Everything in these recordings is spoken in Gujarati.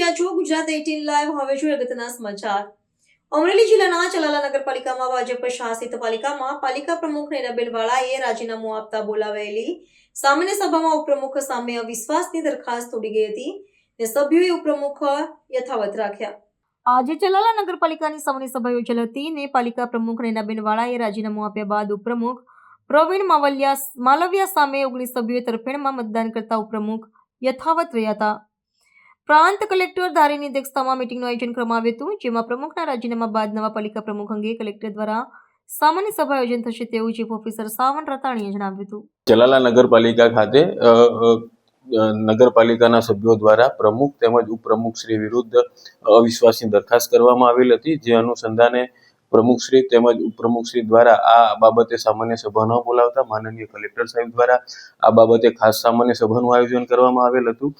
રહ્યા છો ગુજરાત 18 લાઈવ. હવે જોઈએ અગત્યના સમાચાર. અમરેલી જિલ્લાના ચલાલા નગરપાલિકામાં ભાજપ શાસિત પાલિકામાં પાલિકા પ્રમુખ નૈનાબેન વાળાએ રાજીનામું આપતા બોલાવેલી સામાન્ય સભામાં ઉપપ્રમુખ સામે અવિશ્વાસની દરખાસ્ત તોડી ગઈ હતી અને સભ્યોએ ઉપપ્રમુખ યથાવત રાખ્યા. આજે ચલાલા નગરપાલિકાની સામાન્ય સભા યોજાઈ હતી ને પાલિકા પ્રમુખ નૈનાબેન વાળાએ રાજીનામું આપ્યા બાદ ઉપપ્રમુખ પ્રવીણ માલવિયા સામે 19 સભ્યોએ તરફેણમાં મતદાન કરતા ઉપપ્રમુખ યથાવત રહ્યા હતા. પ્રાંત કલેક્ટર ધારીની અધ્યક્ષતામાં મીટિંગનું આયોજન કરવામાં આવ્યું હતું, જેમાં પ્રમુખના રાજીનામા બાદ નવા પાલિકા પ્રમુખ અંગે કલેક્ટર દ્વારા સામાન્ય સભા આયોજન થશે તેવું ચીફ ઓફિસર સાવન રતાણીએ જણાવ્યું હતું. ચલાલા નગરપાલિકા ખાતે નગરપાલિકાના સભ્યો દ્વારા પ્રમુખ તેમજ ઉપપ્રમુખ શ્રી વિરુદ્ધ અવિશ્વાસની દરખાસ્ત કરવામાં આવેલ હતી, જે અનુસંધાને પ્રમુખશ્રી તેમજ ઉપપ્રમુખશ્રી દ્વારા આ બાબતે સામાન્ય સભા ન બોલાવતા માનનીય કલેક્ટર સાહેબ દ્વારા આ બાબતે ખાસ સામાન્ય સભાનું આયોજન કરવામાં આવેલ હતું,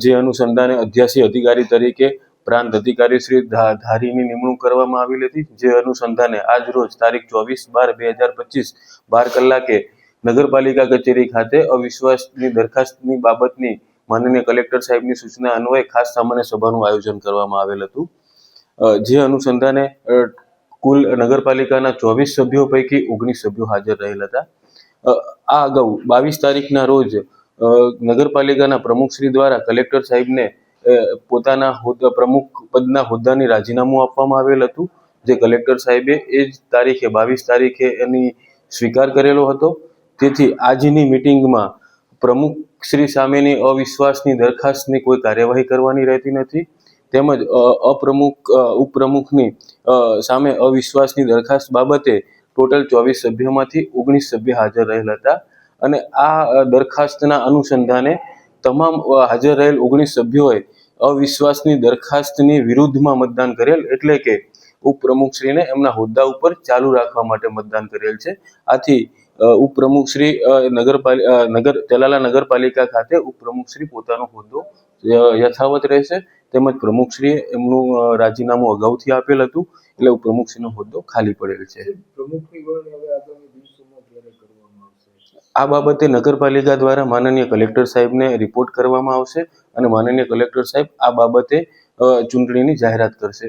જે અનુસંધાને અધ્યાસી અધિકારી તરીકે પ્રાંત અધિકારી શ્રી ધારીની નિમણૂક કરવામાં આવેલી હતી, જે અનુસંધાને આજ રોજ તારીખ 24/12/2025 12 કલાકે નગરપાલિકા કચેરી ખાતે અવિશ્વાસની દરખાસ્તની બાબતની માનનીય કલેક્ટર સાહેબની સૂચના અન્વયે ખાસ સામાન્ય સભાનું આયોજન કરવામાં આવેલ હતું, જે અનુસંધાને કુલ નગરપાલિકાના 24 સભ્યો પૈકી 19 સભ્યો હાજર રહેલ હતા. આ અગાઉ 22 તારીખના રોજ નગરપાલિકાના પ્રમુખશ્રી દ્વારા કલેક્ટર સાહેબને પોતાના પ્રમુખ પદના હોદ્દાની રાજીનામું આપવામાં આવેલ હતું, જે કલેક્ટર સાહેબે એ જ તારીખે 22 તારીખે એની સ્વીકાર કરેલો હતો. તેથી આજની મિટિંગમાં પ્રમુખશ્રી સામેની અવિશ્વાસની દરખાસ્તની કોઈ કાર્યવાહી કરવાની રહેતી નથી, તેમજ ઉપપ્રમુખની સામે અવિશ્વાસની દરખાસ્ત બાબતે ટોટલ 24 સભ્યોમાંથી 19 સભ્ય હાજર રહેલ હતા અને આ દરખાસ્તના અનુસંધાને તમામ હાજર રહેલ 19 સભ્યોએ અવિશ્વાસની દરખાસ્તની વિરુદ્ધમાં મતદાન કરેલ, એટલે કે ઉપપ્રમુખશ્રીને એમના હોદ્દા ઉપર ચાલુ રાખવા માટે મતદાન કરેલ છે. આથી ઉપપ્રમુખશ્રી ચલાલા નગરપાલિકા ખાતે ઉપપ્રમુખશ્રી પોતાનો હોદ્દો યથાવત રહેશે, તેમજ પ્રમુખશ્રીએ એમનું રાજીનામું અગાઉથી આપેલ હતું, એટલે ઉપપ્રમુખશ્રીનો હોદ્દો ખાલી પડેલ છે. આ બાબતે નગરપાલિકા દ્વારા માનનીય કલેક્ટર સાહેબને રિપોર્ટ કરવામાં આવશે અને માનનીય કલેક્ટર સાહેબ આ બાબતે ચૂંટણીની જાહેરાત કરશે